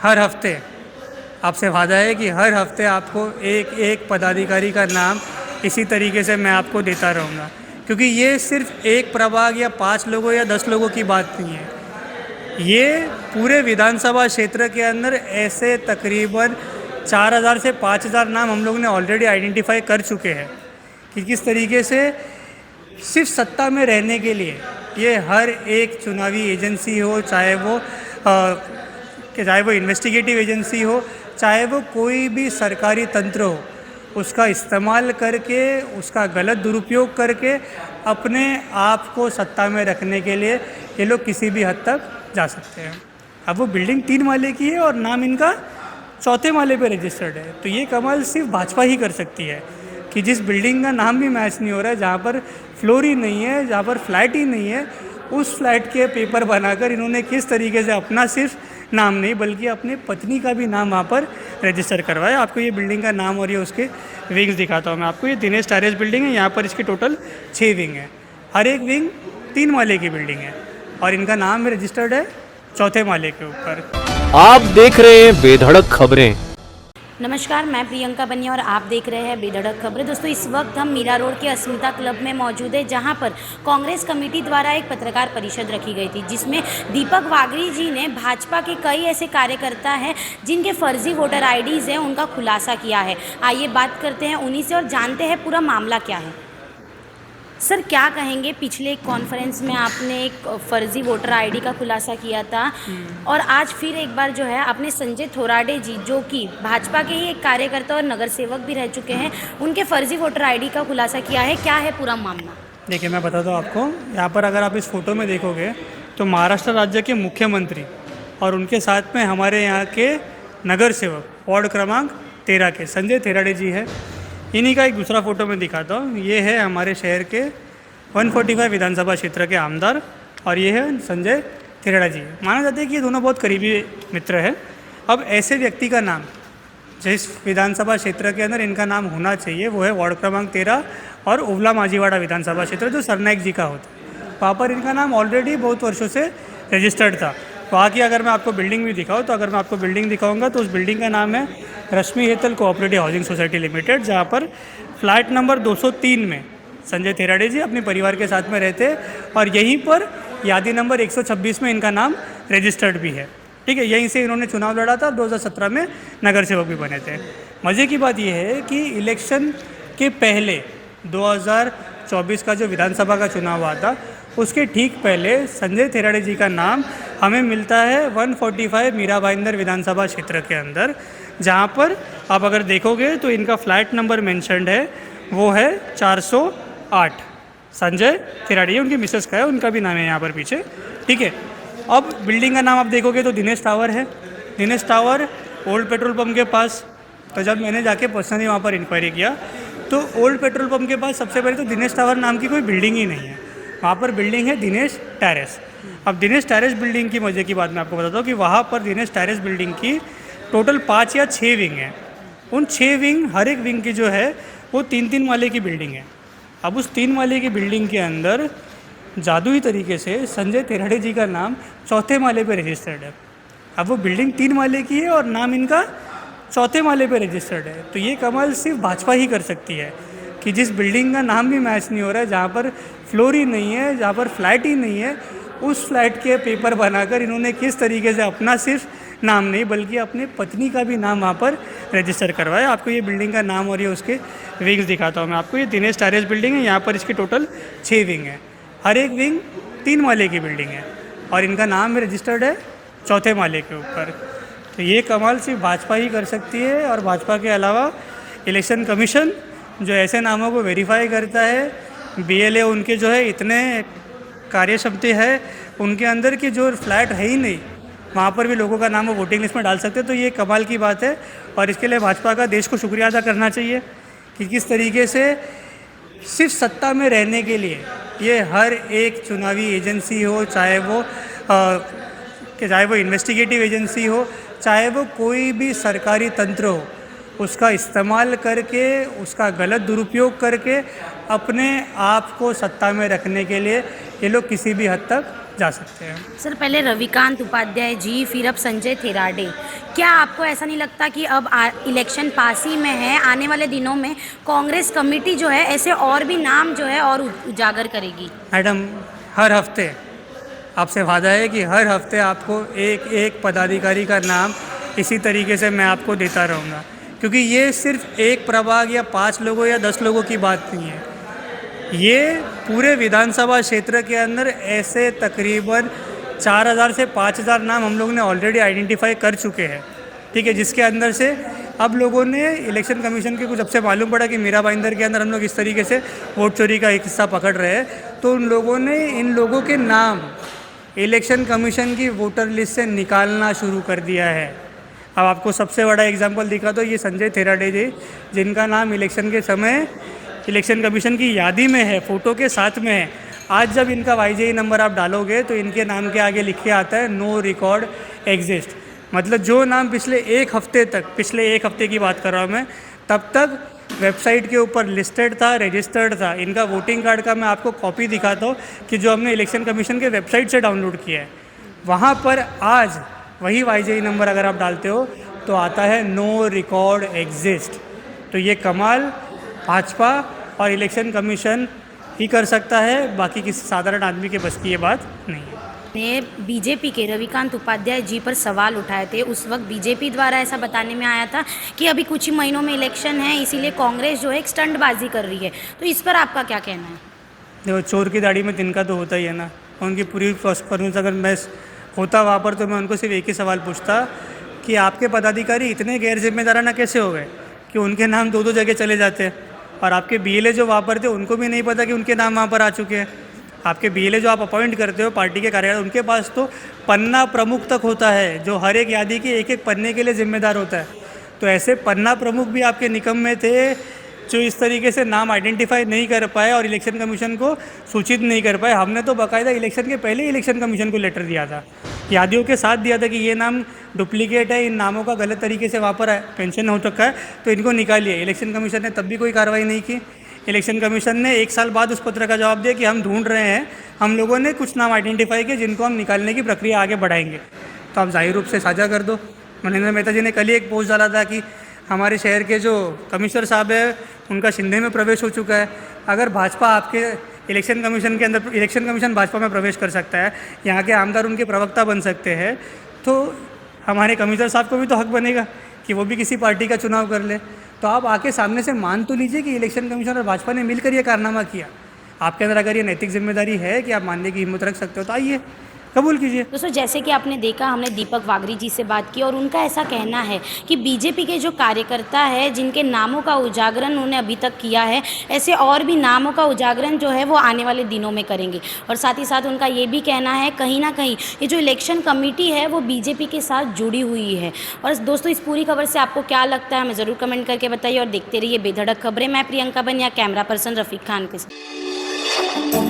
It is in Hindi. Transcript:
हर हफ्ते आपसे वादा है कि हर हफ्ते आपको एक एक पदाधिकारी का नाम इसी तरीके से मैं आपको देता रहूँगा, क्योंकि ये सिर्फ एक प्रभाग या 5 लोगों या 10 लोगों की बात नहीं है। ये पूरे विधानसभा क्षेत्र के अंदर ऐसे तकरीबन 4000 से 5000 नाम हम लोग ने ऑलरेडी आइडेंटिफाई कर चुके हैं कि किस तरीके से सिर्फ सत्ता में रहने के लिए ये हर एक चुनावी एजेंसी हो, चाहे वो इन्वेस्टिगेटिव एजेंसी हो, चाहे वो कोई भी सरकारी तंत्र हो, उसका इस्तेमाल करके, उसका गलत दुरुपयोग करके अपने आप को सत्ता में रखने के लिए ये लोग किसी भी हद तक जा सकते हैं। अब वो बिल्डिंग 3 माले की है और नाम इनका 4थे माले पे रजिस्टर्ड है, तो ये कमाल सिर्फ भाजपा ही कर सकती है कि जिस बिल्डिंग का नाम भी मैच नहीं हो रहा है, जहाँ पर फ्लोर ही नहीं है, जहाँ पर फ्लैट ही नहीं है, उस फ्लैट के पेपर बनाकर इन्होंने किस तरीके से अपना सिर्फ नाम नहीं बल्कि अपने पत्नी का भी नाम वहाँ पर रजिस्टर करवाया। आपको ये बिल्डिंग का नाम और ये उसके विंग्स दिखाता हूँ मैं आपको। ये दिनेश टैरेस बिल्डिंग है, यहाँ पर इसकी टोटल 6 विंग है। हर एक विंग 3 माले की बिल्डिंग है और इनका नाम रजिस्टर्ड है 4थे माले के ऊपर। आप देख रहे हैं बेधड़क खबरें। नमस्कार, मैं प्रियंका बनिया और आप देख रहे हैं बेधड़क खबरें। दोस्तों, इस वक्त हम मीरा रोड के अस्मिता क्लब में मौजूद है, जहां पर कांग्रेस कमेटी द्वारा एक पत्रकार परिषद रखी गई थी, जिसमें दीपक वागरी जी ने भाजपा के कई ऐसे कार्यकर्ता हैं जिनके फर्जी वोटर आईडीज़ हैं, उनका खुलासा किया है। आइए बात करते हैं उन्हीं से और जानते हैं पूरा मामला क्या है। सर, क्या कहेंगे, पिछले एक कॉन्फ्रेंस में आपने एक फर्जी वोटर आईडी का खुलासा किया था और आज फिर एक बार जो है आपने संजय थोराडे जी, जो कि भाजपा के ही एक कार्यकर्ता और नगर सेवक भी रह चुके हैं, उनके फर्जी वोटर आईडी का खुलासा किया है। क्या है पूरा मामला? देखिए, मैं बताता हूँ आपको। यहाँ पर अगर आप इस फोटो में देखोगे तो महाराष्ट्र राज्य के मुख्यमंत्री और उनके साथ में हमारे यहाँ के नगर सेवक वार्ड क्रमांक 13 के संजय थोराडे जी है। इन्हीं का एक दूसरा फ़ोटो मैं दिखाता हूँ। ये है हमारे शहर के 145 विधानसभा क्षेत्र के आमदार और ये है संजय थोराडे जी। माना जाता है कि ये दोनों बहुत करीबी मित्र हैं। अब ऐसे व्यक्ति का नाम जिस विधानसभा क्षेत्र के अंदर इनका नाम होना चाहिए वो है वार्ड क्रमांक 13 और उवला माझीवाड़ा विधानसभा क्षेत्र, जो सरनाइक जी का होता है। वहाँ पर इनका नाम ऑलरेडी बहुत वर्षों से रजिस्टर्ड था। वहाँ की अगर मैं आपको बिल्डिंग भी दिखाऊँ तो अगर मैं आपको बिल्डिंग दिखाऊंगा तो उस बिल्डिंग का नाम है Rashmi Hetal cooperative housing society limited, जहाँ पर फ्लैट नंबर 203 में संजय थोराडे जी अपने परिवार के साथ में रहते हैं और यहीं पर यादी नंबर 126 में इनका नाम रजिस्टर्ड भी है। ठीक है, यहीं से इन्होंने चुनाव लड़ा था। 2017 में नगर सेवक भी बने थे। मज़े की बात यह है कि इलेक्शन के पहले 2024 का जो विधानसभा का चुनाव हुआ था उसके ठीक पहले संजय थोराडे जी का नाम हमें मिलता है 145 मीरा भाईंदर विधानसभा क्षेत्र के अंदर, जहाँ पर आप अगर देखोगे तो इनका फ्लैट नंबर मेंशन्ड है, वो है 408। संजय थोराडे, उनकी मिसेस का है, उनका भी नाम है यहाँ पर पीछे। ठीक है, अब बिल्डिंग का नाम आप देखोगे तो दिनेश टावर है। Dinesh tower old petrol pump के पास। तो जब मैंने जाके पर्सनली वहाँ पर इंक्वायरी किया तो ओल्ड पेट्रोल पंप के पास सबसे पहले तो दिनेश टावर नाम की कोई बिल्डिंग ही नहीं है। वहाँ पर बिल्डिंग है दिनेश टैरेस। अब दिनेश टैरेस बिल्डिंग की मज़े की बात मैं आपको बताता हूँ कि वहाँ पर दिनेश टैरेस बिल्डिंग की टोटल 5 या 6 विंग हैं। उन 6 विंग, हर एक विंग की जो है वो 3-3 माले की बिल्डिंग है। अब उस 3 माले की बिल्डिंग के अंदर जादुई तरीके से संजय थोराडे जी का नाम 4थे माले पे रजिस्टर्ड है। अब वो बिल्डिंग 3 माले की है और नाम इनका 4थे माले पे रजिस्टर्ड है। तो ये कमाल सिर्फ भाजपा ही कर सकती है कि जिस बिल्डिंग का नाम भी मैच नहीं हो रहा है, जहाँ पर फ्लोर ही नहीं है, जहाँ पर फ्लैट ही नहीं है, उस फ्लैट के पेपर बनाकर इन्होंने किस तरीके से अपना सिर्फ नाम नहीं बल्कि अपने पत्नी का भी नाम वहाँ पर रजिस्टर करवाया। आपको ये बिल्डिंग का नाम और ये उसके विंग्स दिखाता हूँ मैं आपको। ये दिनेश टैरेस बिल्डिंग है, यहाँ पर इसकी टोटल 6 विंग है। हर एक विंग 3 माले की बिल्डिंग है और इनका नाम रजिस्टर्ड है 4थे माले के ऊपर। तो ये कमाल सिर्फ भाजपा ही कर सकती है और भाजपा के अलावा इलेक्शन कमीशन जो ऐसे नामों को वेरीफाई करता है, BLA उनके जो है इतने कार्यक्षमता है उनके अंदर कि जो फ्लैट है ही नहीं वहाँ पर भी लोगों का नाम वो वोटिंग लिस्ट में डाल सकते हैं। तो ये कमाल की बात है और इसके लिए भाजपा का देश को शुक्रिया अदा करना चाहिए कि किस तरीके से सिर्फ सत्ता में रहने के लिए ये हर एक चुनावी एजेंसी हो, चाहे वो इन्वेस्टिगेटिव एजेंसी हो, चाहे वो कोई भी सरकारी तंत्र हो, उसका इस्तेमाल करके, उसका गलत दुरुपयोग करके अपने आप को सत्ता में रखने के लिए ये लोग किसी भी हद तक जा सकते हैं। सर, पहले रविकांत उपाध्याय जी, फिर अब संजय थोराडे, क्या आपको ऐसा नहीं लगता कि अब इलेक्शन पास ही में है, आने वाले दिनों में कांग्रेस कमेटी जो है ऐसे और भी नाम जो है और उजागर करेगी? मैडम, हर हफ्ते आपसे वादा है कि हर हफ्ते आपको एक एक पदाधिकारी का नाम इसी तरीके से मैं आपको देता रहूँगा, क्योंकि ये सिर्फ एक प्रभाग या 5 लोगों या 10 लोगों की बात नहीं है। ये पूरे विधानसभा क्षेत्र के अंदर ऐसे तकरीबन 4000 से 5000 नाम हम लोग ने ऑलरेडी आइडेंटिफाई कर चुके हैं, ठीक है, जिसके अंदर से अब लोगों ने इलेक्शन कमीशन के कुछ जब से मालूम पड़ा कि मीरा भाईंदर के अंदर हम लोग इस तरीके से वोट चोरी का एक हिस्सा पकड़ रहे हैं, तो उन लोगों ने इन लोगों के नाम इलेक्शन कमीशन की वोटर लिस्ट से निकालना शुरू कर दिया है। अब आपको सबसे बड़ा एग्जांपल दिखा तो ये संजय थेराडे जी, जिनका नाम इलेक्शन के समय इलेक्शन कमीशन की यादी में है, फ़ोटो के साथ में है। आज जब इनका YJE नंबर आप डालोगे तो इनके नाम के आगे लिख के आता है नो रिकॉर्ड एग्जिस्ट, मतलब जो नाम पिछले एक हफ्ते की बात कर रहा हूँ मैं, तब तक वेबसाइट के ऊपर लिस्टेड था, रजिस्टर्ड था। इनका वोटिंग कार्ड का मैं आपको कॉपी दिखाता हूँ कि जो हमने इलेक्शन कमीशन के वेबसाइट से डाउनलोड किया है, वहाँ पर आज वही YJE नंबर अगर आप डालते हो तो आता है नो रिकॉर्ड एग्जिस्ट। तो ये कमाल भाजपा और इलेक्शन कमीशन ही कर सकता है, बाकी किसी साधारण आदमी के बस की ये बात नहीं है। ने बीजेपी के रविकांत उपाध्याय जी पर सवाल उठाए थे। उस वक्त बीजेपी द्वारा ऐसा बताने में आया था कि अभी कुछ ही महीनों में इलेक्शन है, इसीलिए कांग्रेस जो है एक स्टंटबाजी कर रही है। तो इस पर आपका क्या कहना है? देखो, चोर की दाढ़ी में तिनका तो होता ही है ना। उनकी पूरी परफॉर्मेंस अगर मैं होता वहाँ पर तो मैं उनको सिर्फ एक ही सवाल पूछता कि आपके पदाधिकारी इतने गैर जिम्मेदाराना कैसे हो गए कि उनके नाम 2-2 जगह चले जाते हैं, और आपके BLA जो वहाँ पर थे उनको भी नहीं पता कि उनके नाम वहाँ पर आ चुके हैं। आपके BLA जो आप अपॉइंट करते हो पार्टी के कार्यालय, उनके पास तो पन्ना प्रमुख तक होता है, जो हर एक यादी के एक एक पन्ने के लिए जिम्मेदार होता है। तो ऐसे पन्ना प्रमुख भी आपके निकम में थे जो इस तरीके से नाम आइडेंटिफाई नहीं कर पाए और इलेक्शन कमीशन को सूचित नहीं कर पाए। हमने तो बाकायदा इलेक्शन के पहले इलेक्शन कमीशन को लेटर दिया था, यादियों के साथ दिया था कि ये नाम डुप्लीकेट है, इन नामों का गलत तरीके से वहाँ पर पेंशन हो चुका है, तो इनको निकालिए। इलेक्शन कमीशन ने तब भी कोई कार्रवाई नहीं की। इलेक्शन कमीशन ने 1 साल बाद उस पत्र का जवाब दिया कि हम ढूंढ रहे हैं, हम लोगों ने कुछ नाम आइडेंटिफाई किए जिनको हम निकालने की प्रक्रिया आगे बढ़ाएंगे। तो आप जाहिर रूप से साझा कर दो। मनिंदर मेहता जी ने कल ही एक पोस्ट डाला था कि हमारे शहर के जो कमिश्नर साहब है उनका शिंदे में प्रवेश हो चुका है। अगर भाजपा आपके इलेक्शन कमीशन के अंदर, इलेक्शन कमीशन भाजपा में प्रवेश कर सकता है, यहाँ के आमदार उनके प्रवक्ता बन सकते हैं, तो हमारे कमिश्नर साहब को भी तो हक बनेगा कि वो भी किसी पार्टी का चुनाव कर ले। तो आप आके सामने से मान तो लीजिए कि इलेक्शन कमीशन और भाजपा ने मिलकर ये कारनामा किया। आपके अंदर अगर ये नैतिक जिम्मेदारी है कि आप मानने की हिम्मत रख सकते हो तो आइए, कबूल कीजिए। दोस्तों, जैसे कि आपने देखा, हमने दीपक वागरी जी से बात की और उनका ऐसा कहना है कि बीजेपी के जो कार्यकर्ता है जिनके नामों का उजागरण उन्होंने अभी तक किया है, ऐसे और भी नामों का उजागरण जो है वो आने वाले दिनों में करेंगे। और साथ ही साथ उनका ये भी कहना है कहीं ना कहीं ये जो इलेक्शन कमेटी है वो बीजेपी के साथ जुड़ी हुई है। और दोस्तों, इस पूरी खबर से आपको क्या लगता है हमें ज़रूर कमेंट करके बताइए और देखते रहिए बेधड़क खबरें। मैं प्रियंका बनिया, कैमरा पर्सन रफ़ीक खान के साथ।